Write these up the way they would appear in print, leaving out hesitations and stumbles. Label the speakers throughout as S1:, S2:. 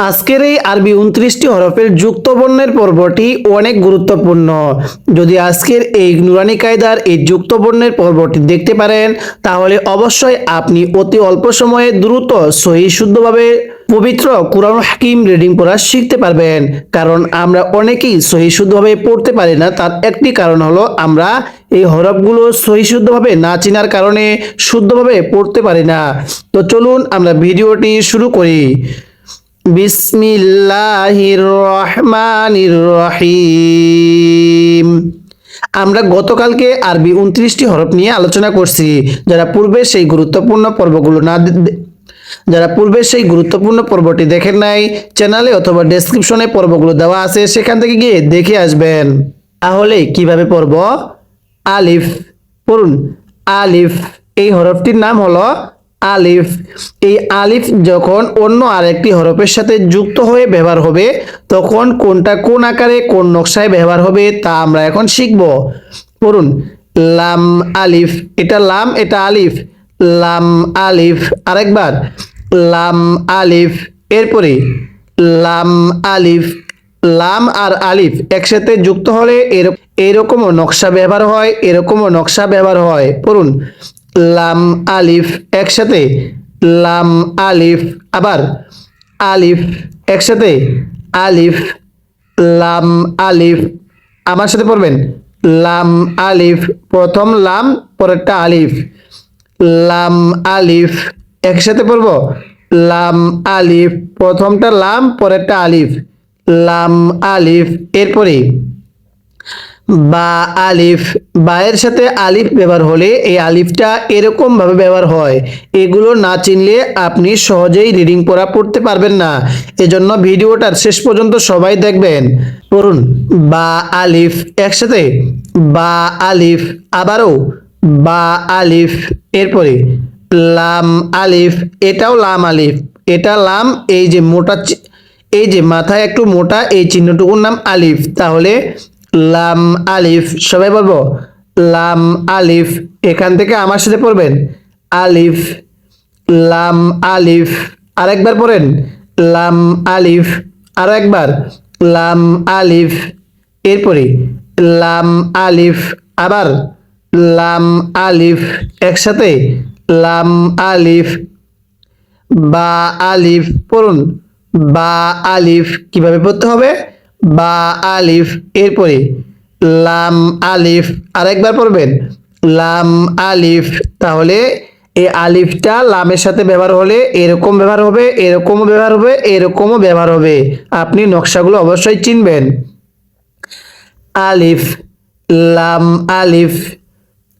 S1: আজকের এই আরবি 29টি হরফের যুক্ত বর্ণের পর্বটি অনেক গুরুত্বপূর্ণ। যদি আজকের এই নুরানি কায়দার এই যুক্ত বর্ণের পর্বটি দেখতে পারেন, তাহলে অবশ্যই আপনি অতি অল্প সময়ে দ্রুত সহি শুদ্ধভাবে পবিত্র কুরআন হাকিম রিডিং পড়া শিখতে পারবেন। কারণ আমরা অনেকেই সহি শুদ্ধভাবে পড়তে পারি না, তার একটি কারণ হলো আমরা এই হরফগুলো সহি শুদ্ধভাবে না চেনার কারণে শুদ্ধভাবে পড়তে পারি না। তো চলুন আমরা ভিডিওটি শুরু করি। বিসমিল্লাহির রহমানির রহিম। আমরা গতকালকে আরবি 29টি হরফ নিয়ে আলোচনা করছি। যারা পূর্বে সেই গুরুত্বপূর্ণ পর্বটি দেখেন নাই, চ্যানেলে অথবা ডেসক্রিপশনে পর্বগুলো দেওয়া আছে, সেখান থেকে গিয়ে দেখে আসবেন। তাহলে কিভাবে পড়ব? আলিফ পড়ুন। আলিফ, এই হরফটির নাম হলো আলিফ। এই আলিফ যখন অন্য আরেকটি হরফের সাথে যুক্ত হয়ে ব্যবহার হবে, তখন কোনটা কোন আকারে কোন নকশায় ব্যবহার হবে তা আমরা এখন শিখব। পড়ুন, লাম আলিফ। এটা লাম, এটা আলিফ। লাম আলিফ। আরেকবার, লাম আলিফ। এরপরে লাম আলিফ। লাম আর আলিফ একসাথে যুক্ত হলে এরকমও নকশা ব্যবহার হয়, এরকমও নকশা ব্যবহার হয়। পড়ুন, লাম আলিফ একসাথে, লাম আলিফ। আবার আলিফ একসাথে, আলিফ। লাম আলিফ। আমার সাথে পড়বেন, লাম আলিফ। প্রথম লাম, পরেরটা আলিফ। লাম আলিফ। একসাথে পড়ব, লাম আলিফ। প্রথমটা লাম, পরেরটা আলিফ। লাম আলিফ। এরপরে বা আলিফ। বায়ের সাথে আলিফ ব্যবহার হলে এই আলিফটা এরকম ভাবে ব্যবহার হয়। এগুলো না চিনলে আপনি সহজেই রিডিং পড়া পড়তে পারবেন না। এজন্য ভিডিওটার শেষ পর্যন্ত সবাই দেখবেন। পড়ুন, বা আলিফ একসাথে, বা আলিফ। আবারও বা আলিফ। এরপরে লাম আলিফ। এটাও লাম আলিফ। এটা লাম, এই যে মোটা, এই যে মাথায় একটু মোটা এই চিহ্নটুকুর নাম আলিফ। তাহলে লাম আলিফ। সবাই বলবো, লাম আলিফ। এখান থেকে আমার সাথে পড়বেন, আলিফ। লাম আলিফ। আরেকবার পড়েন, লাম আলিফ। আরো একবার, লাম আলিফ। এরপরে লাম আলিফ। আবার লাম আলিফ। একসাথে, লাম আলিফ। বা আলিফ। পড়ুন, বা আলিফ। কিভাবে পড়তে হবে? বা আলিফ। এরপরে লাম আলিফ। আরেকবার পড়বেন, লাম আলিফ। তাহলে এই আলিফটা লামের সাথে ব্যবহার হলে এরকম ব্যবহার হবে, এরকমও ব্যবহার হবে, এরকমও ব্যবহার হবে। আপনি নকশাগুলো অবশ্যই চিনবেন। আলিফ, লাম আলিফ।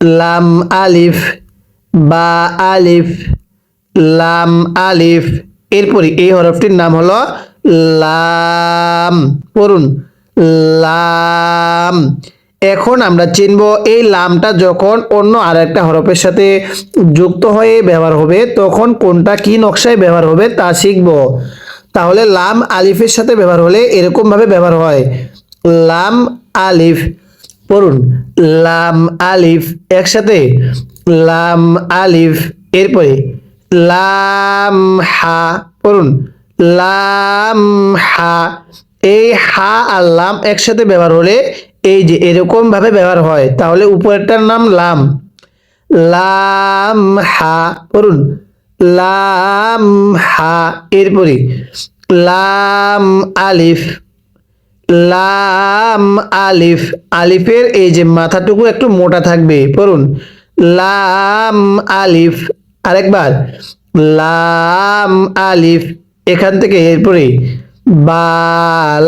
S1: লাম আলিফ। বা আলিফ। লাম আলিফ। এরপরে এই হরফটির নাম হলো লাম। পড়ুন, লাম। এখন আমরা চিনব এই লামটা যখন অন্য আরেকটা হরফের সাথে যুক্ত হয়ে ব্যবহার হবে, তখন কোনটা কি নকশায় ব্যবহার হবে তা শিখব। তাহলে লাম আলিফের সাথে ব্যবহার হলে এরকম ভাবে ব্যবহার হয়, লাম আলিফ। পড়ুন, লাম আলিফ। একসাথে, লাম আলিফ। এরপরে লাম হা। পড়ুন, লাম হা। এই হা আর লাম একসাথে ব্যবহার হলে এই যে এরকম ভাবে ব্যবহার হয়। তাহলে উপরেরটার নাম লাম, লাম হা। পড়ুন, লাম হা। এরপরে লাম আলিফ। লাম আলিফ। আলিফের এই যে মাথাটুকু একটু মোটা থাকবে। পড়ুন, লাম আলিফ। আরেকবার, লাম আলিফ। এখান থেকে এরপরে বা,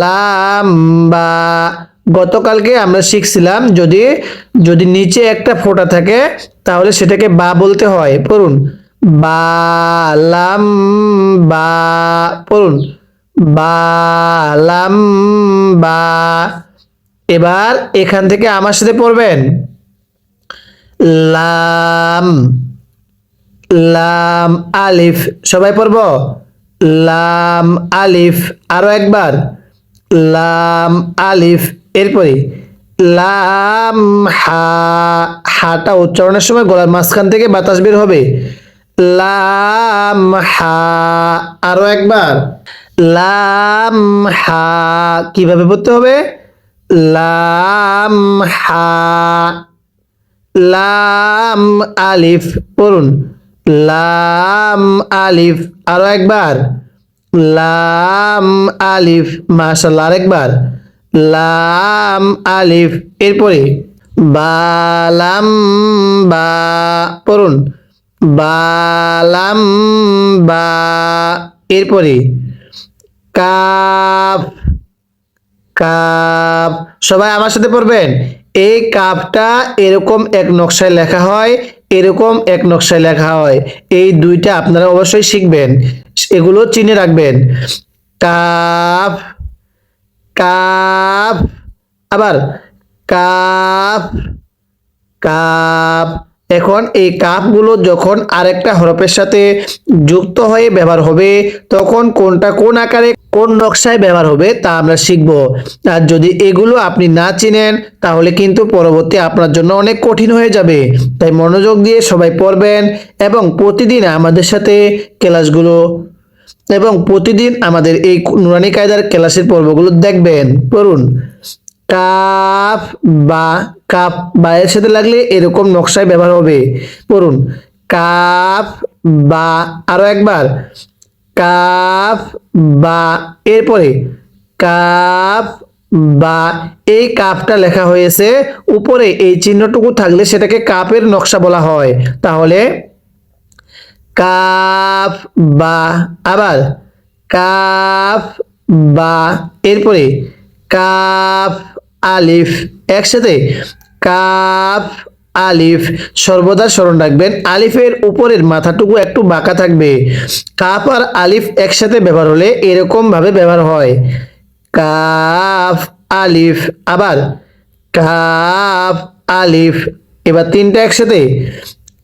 S1: লাম বা। গতকালকে আমরা শিখছিলাম যদি যদি নিচে একটা ফোঁটা থাকে তাহলে সেটাকে বা বলতে হয়। পড়ুন, বা, লাম বা। পড়ুন, বা, লাম বা। এবার এখান থেকে আমার সাথে পড়বেন, লাম। লাম আলিফ। সবাই পড়ব, লাম আলিফ। আরো একবার, লাম আলিফ। এরপরে লাম হা। হাটা উচ্চারণের সময় গলার মাঝখান থেকে বাতাস বের হবে, লাম হা। আরো একবার, লাম হা কিভাবে পড়তে হবে? লাম হা, লাম আলিফ পড়ুন, লাম আলিফ, আরো একবার, লাম আলিফ, মাশাআল্লাহ, আরেকবার, লাম আলিফ, এরপরে বালাম বা পড়ুন, বালাম বা, এরপরে কাফ, কাপ, সবাই আমার সাথে পড়বেন। এই কাপটা এরকম এক নকশায় লেখা হয়, এরকম এক নকশায় লেখা হয়। এই দুইটা আপনারা অবশ্যই শিখবেন, এগুলো চিনে রাখবেন। কাপ, কাপ, আবার কাপ, কাপ। এখন এই কাপগুলো যখন আরেকটা হরফের সাথে যুক্ত হয়ে ব্যবহার হবে, তখন কোনটা কোন আকারে কোন নকশায় ব্যবহার হবে তা আমরা শিখব। আর যদি এগুলো আপনি না চিনেন তাহলে কিন্তু পরবর্তী আপনার জন্য অনেক কঠিন হয়ে যাবে। তাই মনোযোগ দিয়ে সবাই পড়বেন এবং প্রতিদিন আমাদের সাথে ক্লাসগুলো এবং প্রতিদিন আমাদের এই নুরানি কায়দার ক্লাসের পর্বগুলো দেখবেন। পড়ুন, কাফ বা, কাফ বা এর সাথে লাগলে এরকম নকশায় ব্যবহার হবে। পড়ুন, কাফ বা, আরো একবার, কাফ বা, এরপরে কাফ বা, এই কাফটা লেখা হয়েছে উপরে এই চিহ্নটুকু থাকলে সেটাকে কাপের নকশা বলা হয়। তাহলে কাফ বা, আবার কাফ বা, এরপরে কাফ আলিফ, একসাথে কাফ আলিফ। সর্বদা স্মরণ রাখবেন আলিফের উপরের মাথাটুকু একটু বাঁকা থাকবে। কাফ আর আলিফ একসাথে ব্যবহার হলে এরকম ভাবে ব্যবহার হয়, কাফ আলিফ, আবার কাফ আলিফ। এবার তিনটা একসাথে,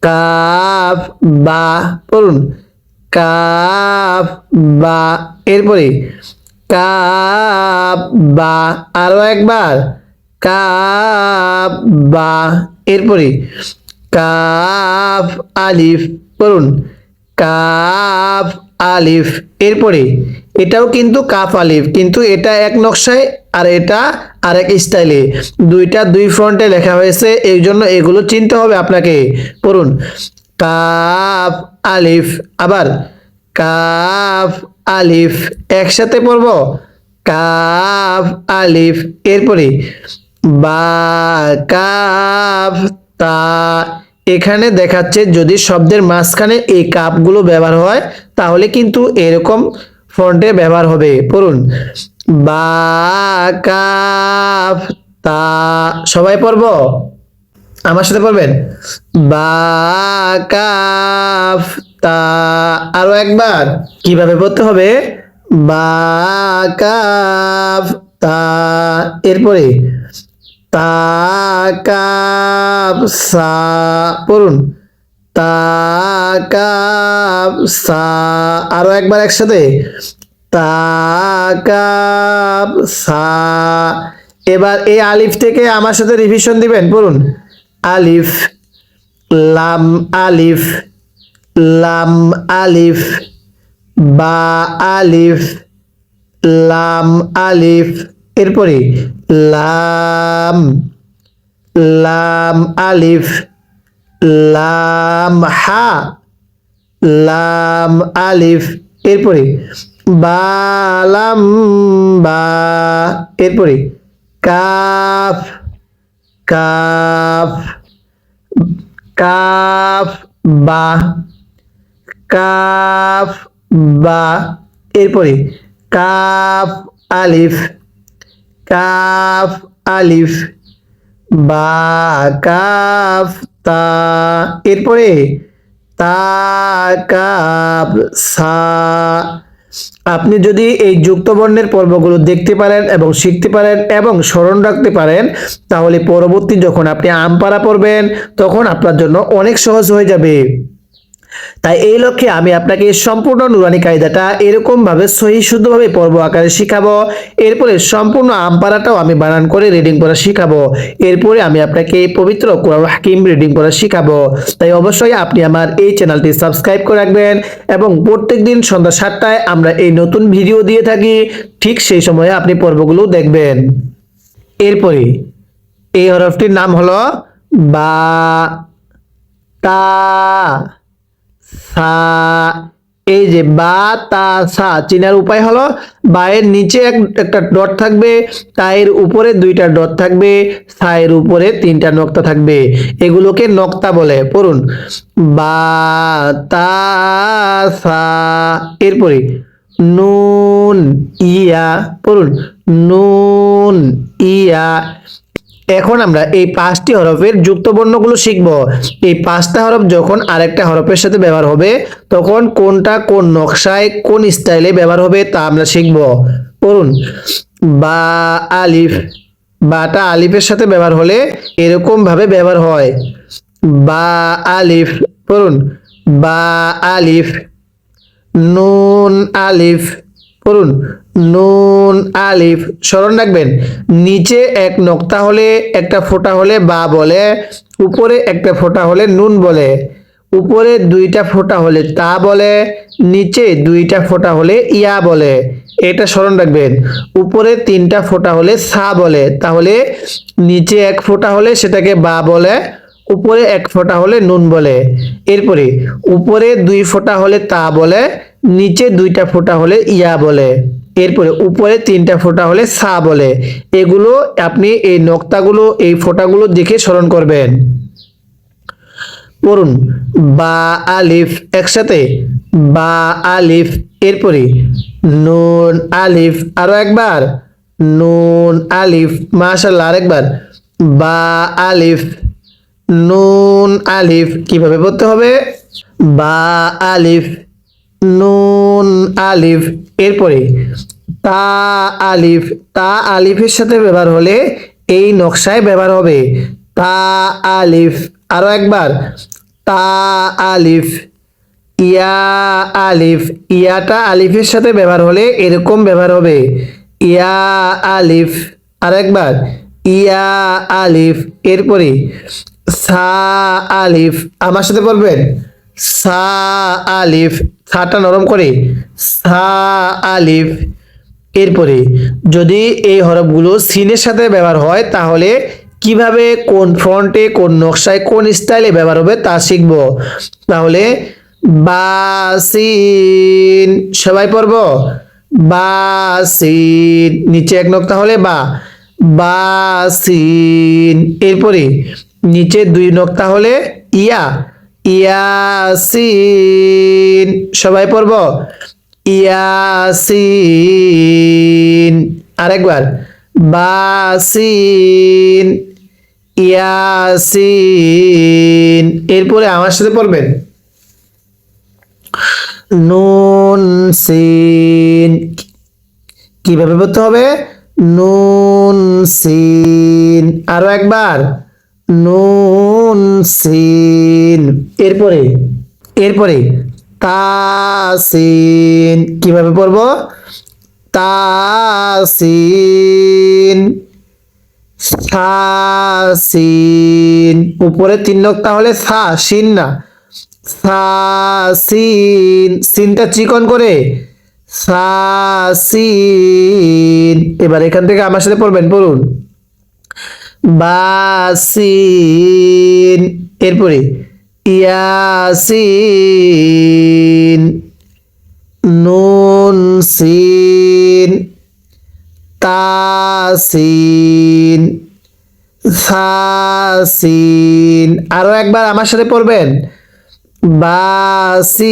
S1: কাফ বা, পড়ুন, কাফ বা, এরপরে কাফ বা, আরো একবার, কাফ বা, এরপরে কাফ আলিফ, পড়ুন, কাফ আলিফ, এরপরে এটাও কিন্তু কাফ আলিফ, কিন্তু এটা এক নকশায় আর এটা আরেক স্টাইলে, দুইটা দুই ফ্রন্টে লেখা হয়েছে, এই জন্য এগুলো চিনতে হবে আপনাকে। পড়ুন, কাফ আলিফ, আবার কাফ আলিফ, একসাথে পড়ব, কাফ আলিফ, এরপরে বা, কাফ তা। এখানে দেখাচ্ছে যদি শব্দের মাঝখানে এই কাপগুলো ব্যবহার হয় তাহলে কিন্তু এরকম ফন্টে ব্যবহার হবে। পড়ুন, বা, কাফ তা। সবাই পড়ব, আমার সাথে পড়বেন, বা, কাফ তা। আরো একবার, কিভাবে পড়তে হবে? বা, কাফ তা, এরপরে তা, কাফ সা। পড়ুন, তা, কাফ সা। আরো একবার একসাথে, তা, কাফ সা। এবার এই আলিফ থেকে আমার সাথে রিভিশন দিবেন। পড়ুন, আলিফ, লাম আলিফ, লাম আলিফ, বা আলিফ, লাম আলিফ, এরপরে লাম, লাম আলিফ, লাম হা, লাম আলিফ, এরপরে বা, লাম বা, এরপরে কাফ, কাফ, কাফ বা, কাফ বা, এরপরে কাফ আলিফ, কাফ আলিফ, বা, কাফ তা, এরপরে তা, কাফ সা। আপনি যদি এই যুক্ত বর্ণের পর্বগুলো দেখতে পারেন এবং শিখতে পারেন এবং স্মরণ রাখতে পারেন তাহলে পরবর্তী যখন আপনি আমপারা পড়বেন তখন আপনার জন্য অনেক সহজ হয়ে যাবে। তাই এই লক্ষ্যে আমি আপনাকে সম্পূর্ণ নুরানি কায়দাটা এরকম ভাবে সহি শুদ্ধভাবে পর্ব আকারে শিখাবো। এরপরে সম্পূর্ণ আমপারাটাও আমি বানান করে রিডিং করা শিখাবো। এরপরে আমি আপনাকে পবিত্র কোরআন হাকিম রিডিং করা শিখাবো। তাই অবশ্যই আপনি আমার এই চ্যানেলটি সাবস্ক্রাইব করে রাখবেন এবং প্রত্যেকদিন সন্ধ্যা 7টায় আমরা এই নতুন ভিডিও দিয়ে থাকি, ঠিক সেই সময়ে আপনি পর্বগুলো দেখবেন। এরপরে এই হরফটির নাম হলো বা, তা, সা। এই যে বা তা সা চিনার উপায় হলো বায়ের নিচে একটা ডট থাকবে, তায়ের উপরে দুইটা ডট থাকবে, সায়ের উপরে তিনটা নক্তা থাকবে, এগুলোকে নক্তা বলে। পড়ুন বা তা সা। এরপরে নুন ইয়া, পড়ুন নুন ইয়া। এখন আমরা এই 5টি হরফের যুক্ত বর্ণগুলো শিখব। এই 5টা হরফ যখন আরেকটা হরফের সাথে ব্যবহার হবে তখন কোনটা কোন নকশায় কোন স্টাইলে ব্যবহার হবে তা আমরা শিখব। পড়ুন বা আলিফ, বাটা আলিফের সাথে ব্যবহার হলে এরকম ভাবে ব্যবহার হয় বা আলিফ। পড়ুন বা আলিফ। নুন আলিফ, পড়ুন নুন আলিফ। স্মরণ রাখবেন নিচে এক নক্তা হলে একটা ফোঁটা হলে বা বলে, উপরে একটা ফোঁটা হলে নুন বলে, উপরে দুইটা ফোঁটা হলে তা বলে, নিচে দুইটা ফোঁটা হলে ইয়া বলে। এটা স্মরণ রাখবেন। উপরে তিনটা ফোঁটা হলে সা বলে, তাহলে নিচে এক ফোঁটা হলে সেটাকে বা বলে, উপরে এক ফোঁটা হলে নুন বলে। এরপরে উপরে দুই ফোঁটা হলে তা বলে, নিচে দুইটা ফোঁটা হলে ইয়া বলে। এরপরে উপরে তিনটা ফোঁটা হলে সা বলে। এগুলো আপনি এই নক্তাগুলো এই ফোঁটাগুলো দেখে স্মরণ করবেন। পড়ুন বা আলিফ একসাথে বা আলিফ। এরপরে নুন আলিফ, আরো একবার নুন আলিফ। মাশাআল্লাহ, আরেকবার বা আলিফ নুন আলিফ। কিভাবে পড়তে হবে? বা আলিফ নুন আলিফ। এরপরে তা আলিফ, তা আলিফের সাথে ব্যবহার হলে এই নকশায় ব্যবহার হবে তা আলিফ। আরো একবার তা আলিফ। ইয়া আলিফ, ইয়াটা আলিফের সাথে ব্যবহার হলে এরকম ব্যবহার হবে ইয়া আলিফ। আর একবার ইয়া আলিফ। এরপরে সা আলিফ, আমার সাথে বলবেন সা আলিফ, সাটা নরম করে সা আলিফ। এরপরে যদি এই হরফগুলো সিনের সাথে ব্যবহার হয় তাহলে কিভাবে কোন ফন্টে কোন নকশায় কোন স্টাইলে ব্যবহার হবে তা শিখব। তাহলে বাসিন, সবাই পড়ব বাসিন। নিচে এক নক্তা হলে বা, বাসিন। এরপরে নিচে দুই নক্তা হলে ইয়া, ইয়াসিন। সবাই পড়ব ইয়াসিন। আরেকবার বাসিন ইয়াসিন। এরপরে আমার সাথে পড়বেন নুন সিন। কিভাবে পড়তে হবে? নুন সিন। আরো একবার নুন সিন। এরপরে এরপরে তাসিন। কিভাবে পড়ব? তাসিন সাসিন। উপরে তিন নক্তা হলে সা, সিন না, সাসিন। সিনটা চিকন করে সাসিন। এবার এখান থেকে আমার সাথে পড়বেন, পড়ুন বাসিন। এরপরে ইয়াসিন নুন সিন তাসিন সাসিন। আরো একবার আমার সাথে পড়বেন বাসিন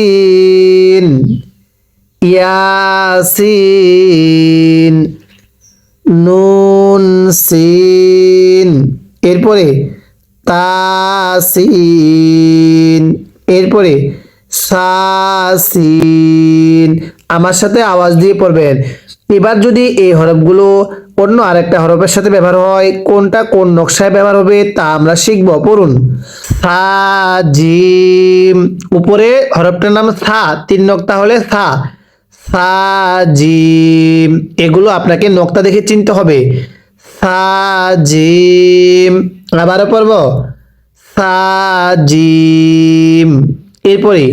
S1: ইয়াসিন নুন সিন। এরপরে তাসিন। এরপরে সাসিন। আমার সাথে আওয়াজ দিয়ে পড়বেন এবার যদি এই হরফগুলো অন্য আরেকটা হরফের সাথে ব্যবহার হয়, কোনটা কোন নকশায় ব্যবহার হবে তা আমরা শিখব। পড়ুন, সা জিম। উপরে হরফটার নাম সা, 3 নক্তা হলে সা, সা জিম। এগুলো আপনাকে নক্তা দেখে চিনতে হবে। সা জিম। আবারও পড়ব, সা জিম। এরপরে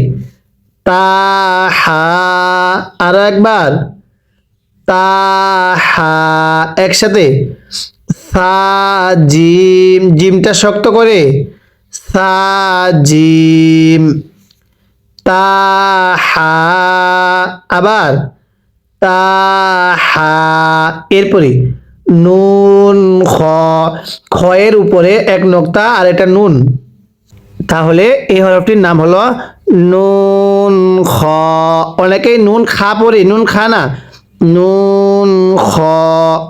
S1: তা হা, আরো একবার তাহা, একসাথে সা জিম। জিমটা শক্ত করে, সা জিম। তাহা, আবার তাহা। এরপরে নুন খ, খয়ের উপরে 1 নক্তা আর এটা নুন, তাহলে এই হরফটির নাম হলো নুন খ। অনেকেই নুন খা পড়ে, নুন খা না, নুন খ।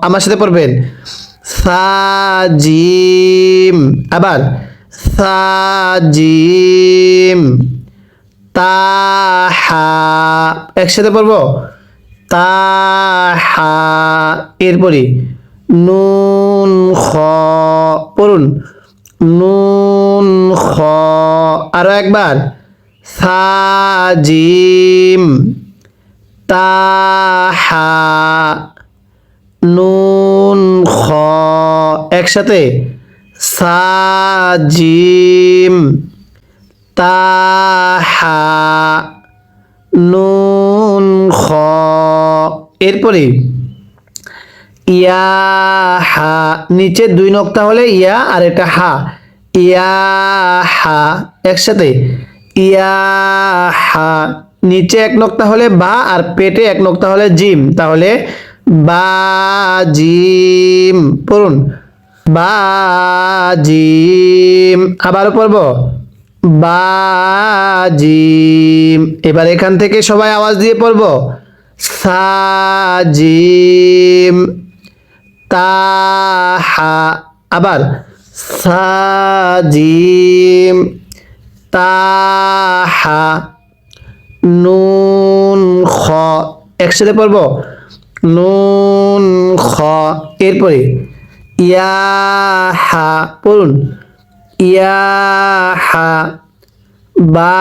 S1: আমার সাথে পড়বেন, সা জিম। আবার সা জিম। তাহা, একসাথে পড়বো, তাহা। এরপরে নুন খ, পড়ুন, নুন খ। আরো একবার সা জিম। তাহা, নুন খ। একসাথে সা জিম। তাহা, নুন খ। এরপরে ইয়া হা, নিচে 2 নক্তা হলে ইয়া আর এটা হা, ইয়া হা। একসাথে ইয়া হা। নিচে 1 নক্তা হলে বা আর পেটে 1 নক্তা হলে জিম, তাহলে বা জিম। পড়ুন, বা জিম। আবারও পড়ব, বা জিম। এবার এখান থেকে সবাই আওয়াজ দিয়ে পড়ব, সা জিম। তাহা, আবার সা জিম। তাহা, নুন খ। একসাথে পড়ব, নুন খ। এরপরে ইয়া হা, পড়ুন, ইয়া হা। বা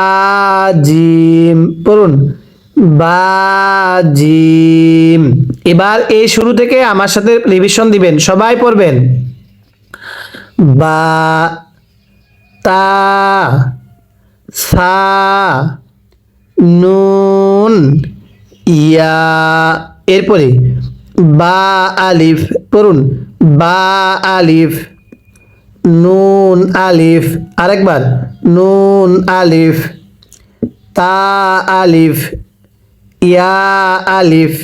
S1: জিম, পড়ুন, বা জিম। এবার এই শুরু থেকে আমার সাথে রিভিশন দিবেন, সবাই পড়বেন, বা, তা, সা, নুন, ইয়া। এরপরে বা আলিফ, পড়ুন, বা আলিফ। নুন আলিফ, আরেকবার নুন আলিফ। তা আলিফ, ইয়া আলিফ,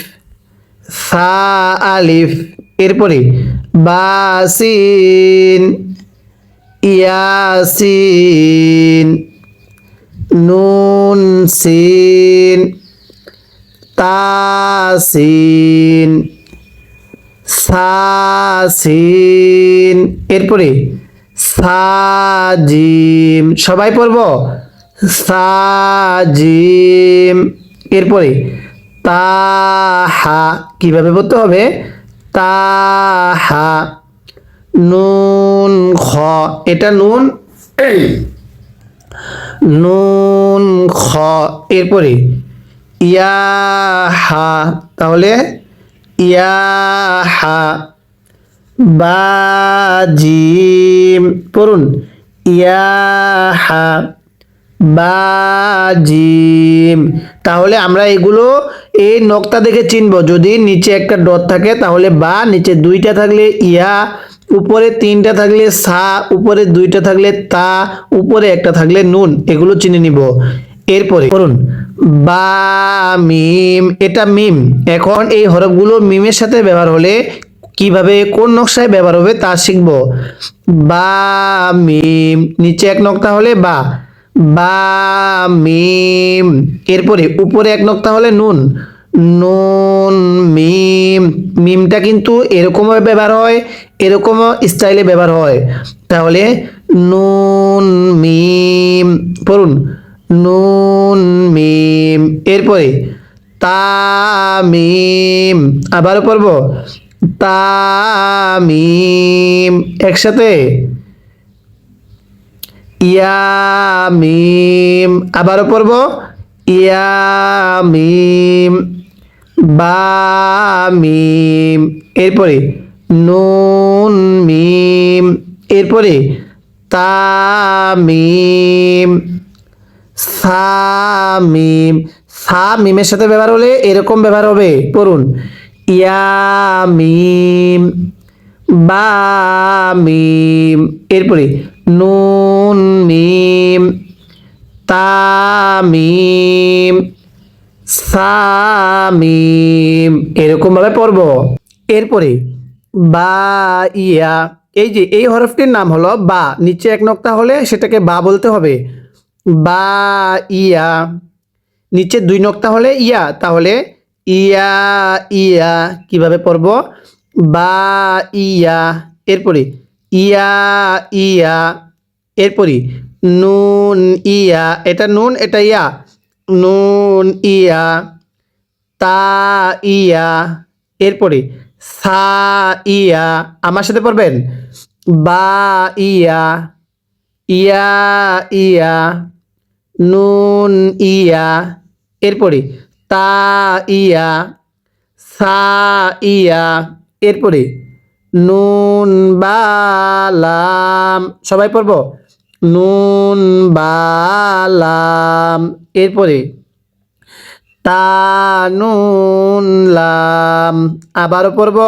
S1: সা আলিফ। এরপরে বাসিন, ইয়াসিন, নুন সিন, তাসিন, সাসিন। এরপরে সাজিম, সবাই পড়ব, সাজিম। এরপরে তাহা, কিভাবে পড়তে হবে, তাহা। নুন খ, এটা নুন, নুন খ। এরপরে ইয়াহা, তাহলে ইয়াহা। বাজিম, পড়ুন, ইয়াহা, বাজিম। তাহলে আমরা এগুলো এই নক্তা দেখে চিনব, যদি নিচে একটা ডট থাকে তাহলে বা, নিচে 2টা থাকলে ইয়া, উপরে 3টা থাকলে সা, উপরে 2টা থাকলে তা, উপরে একটা থাকলে নুন, এগুলো চিনে নিব। এরপরে পড়ুন, বা মিম, এটা মিম। এখন এই হরফগুলো মিমের সাথে ব্যবহার হলে কিভাবে কোন নকশায় ব্যবহার হবে তা শিখব। বা মিম, নিচে 1 নক্তা হলে বা, বা মিম। এরপরে উপরে 1 নক্তা হলে নুন, নুন মিম। মিমটা কিন্তু এরকমভাবে ব্যবহার হয়, এরকম স্টাইলে ব্যবহার হয়, তাহলে নুন মিম। পড়ুন, নুন মিম। এরপরে তামিম। আবারও পড়ব তামিম। একসাথে ইয়ামিম। আবারও পড়ব ইয়ামিম। বামিম। এরপরে নুন মিম। এরপরে তামিম। সামিম। সা মিমের সাথে ব্যবহার হলে এরকম ব্যবহার হবে, পড়ুন ইয়ামিম। বামিম। এরপরে নুন মিম। তামিম। সামিম। এরকম ভাবে পড়ব। এরপরে বা ইয়া, এই যে এই হরফটির নাম হলো বা, নিচে এক নক্তা হলে সেটাকে বা বলতে হবে। বা ইয়া, নিচে দুই নক্তা হলে ইয়া, তাহলে ইয়া ইয়া। কিভাবে পড়ব বা ইয়া। এরপরে ইয়া ইয়া। এরপরে নুন ইয়া, এটা নুন এটা ইয়া, নুন ইয়া। তা ইয়া। এরপরে সা ইয়া। আমার সাথে পড়বেন বা ইয়া। ইয়া ইয়া। নুন ইয়া। এরপরে তা ইয়া। সা ইয়া। এরপরে নুন বালাম। সবাই পড়ব নুন বালাম। এরপরে তানুন লাম। আবারও পড়ব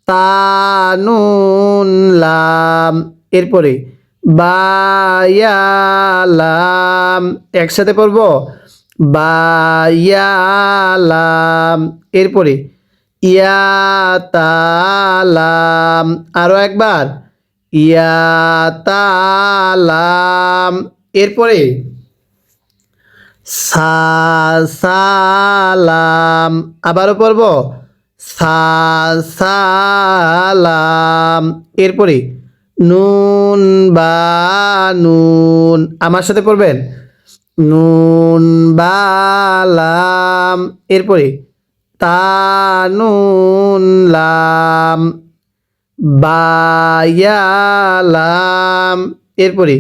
S1: তানুন লাম। এরপরে বায়ালাম। একসাথে পড়ব বায়ালাম। এরপরে ইয়াতালাম। আরো একবার ইয়াতালাম। এরপরে সালাম। আবারও পড়ব সালাম। এরপরে নুন বানুন। আমার সাথে পড়বেন নুন বালাম। এরপরে তানুন লাম। বায়ালাম। এরপরে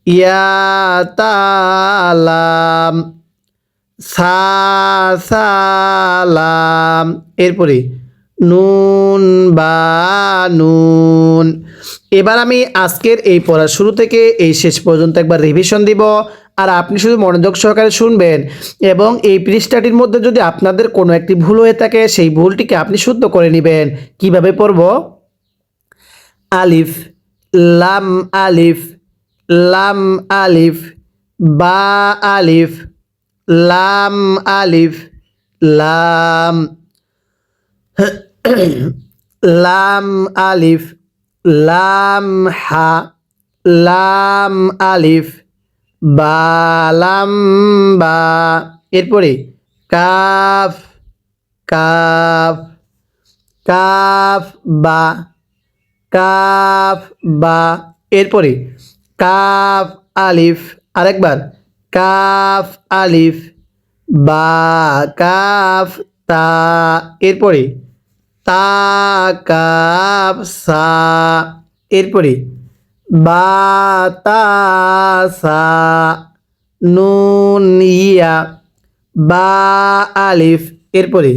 S1: ইয়াতালাম। সালাম। এরপরে নুন বানুন। এবার আমি আজকের এই পড়া শুরু থেকে এই শেষ পর্যন্ত একবার রিভিশন দিব, আর আপনি শুধু মনোযোগ সহকারে শুনবেন, এবং এই পৃষ্ঠাটির মধ্যে যদি আপনাদের কোনো একটি ভুল হয়ে থাকে সেই ভুলটিকে আপনি শুদ্ধ করে নেবেন। কিভাবে পড়ব আলিফ লাম আলিফ লাম আলিফ। বা আলিফ লাম আলিফ লাম। লাম আলিফ লাম হা লাম আলিফ বালাম বা। এরপরে কাফ কাফ কাফ বা কাফ বা। এরপরে কাফ আলিফ। আরেকবার কাফ আলিফ বা কাফ তা। এরপরে তা কাফ সা। এরপরে বা তা সা। নুন ইয়া। বা আলিফ। এরপরে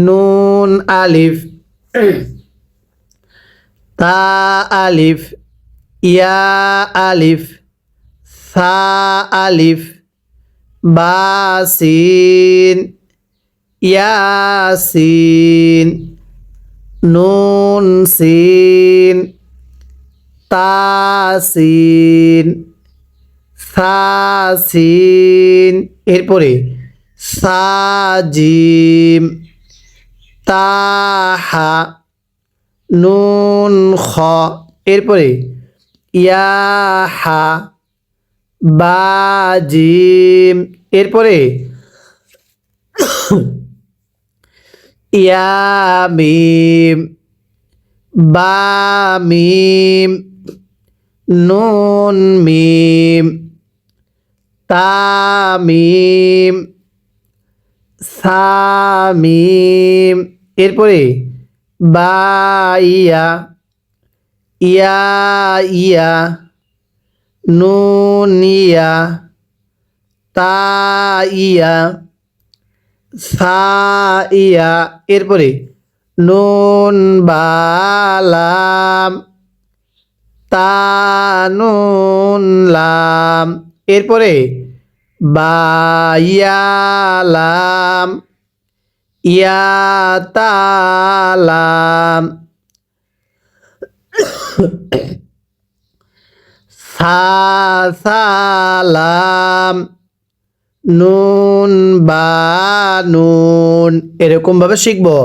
S1: নুন আলিফ। তা আলিফ। ইয়া আলিফ। সা আলিফ। বা সিন। ইয়াসিন। নুন সিন। তাসিন। সাসিন। এরপরে সাজিম। তাহা। নুন খ। এরপরে ইয়াহা। বাজিম। এরপরে ইয়ামিম। বামিম। নুন মিম। তামিম। সামিম, এরপরে বা ইয়া, ইয়া ইয়া, নুন ইয়া, তা ইয়া, সা ইয়া, এরপরে নুন বালাম, তা নুন লাম, এরপরে বা ইয়া লাম, ইয়া তালাম, সা সালাম, নুন বা নুন, এরকম ভাবে শিখবো।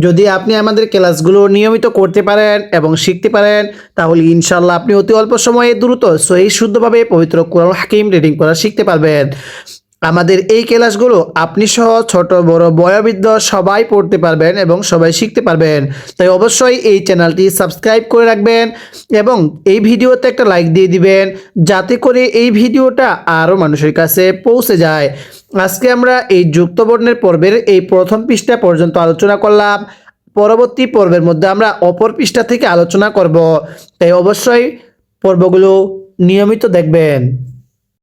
S1: যদি আপনি আমাদের ক্লাসগুলো নিয়মিত করতে পারেন এবং শিখতে পারেন, তাহলে ইনশাল্লাহ আপনি অতি অল্প সময়ে দ্রুত সহিহ শুদ্ধভাবে পবিত্র কোরআন হাকিম রিডিং করা শিখতে পারবেন। আমাদের এই ক্লাসগুলো আপনি সহ ছোট বড় বয়োবৃদ্ধ সবাই পড়তে পারবেন এবং সবাই শিখতে পারবেন। তাই অবশ্যই এই চ্যানেলটি সাবস্ক্রাইব করে রাখবেন এবং এই ভিডিওতে একটা লাইক দিয়ে দিবেন, যাতে করে এই ভিডিওটা আরও মানুষের কাছে পৌঁছে যায়। আজকে আমরা এই যুক্ত বর্ণের পর্বের এই প্রথম পৃষ্ঠা পর্যন্ত আলোচনা করলাম। পরবর্তী পর্বের মধ্যে আমরা অপর পৃষ্ঠা থেকে আলোচনা করব। তাই অবশ্যই পর্বগুলো নিয়মিত দেখবেন।